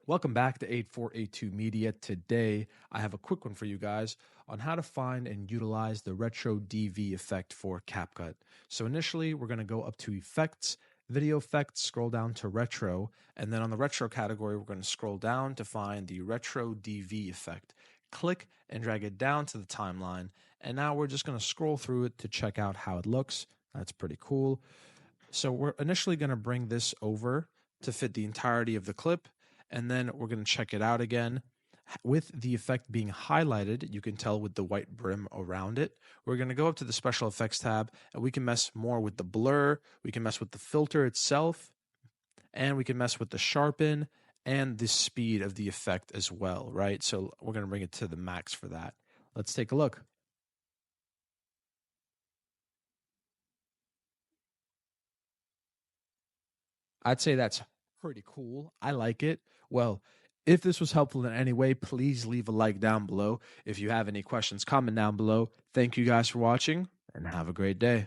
Welcome back to 8482 Media. Today, I have a quick one for you guys on how to find and utilize the retro DV effect for CapCut. So initially, we're going to go up to Effects, Video Effects, scroll down to Retro, and then on the Retro category, we're going to scroll down to find the Retro DV effect. Click and drag it down to the timeline, and now we're just going to scroll through it to check out how it looks. That's pretty cool. So we're initially going to bring this over to fit the entirety of the clip, and then we're going to check it out again. With the effect being highlighted, you can tell with the white brim around it. We're going to go up to the Special Effects tab, and we can mess more with the blur, we can mess with the filter itself, and we can mess with the sharpen and the speed of the effect as well, right? So we're going to bring it to the max for that. Let's take a look. I'd say that's pretty cool. I like it. Well, if this was helpful in any way, please leave a like down below. If you have any questions, comment down below. Thank you guys for watching, and have a great day.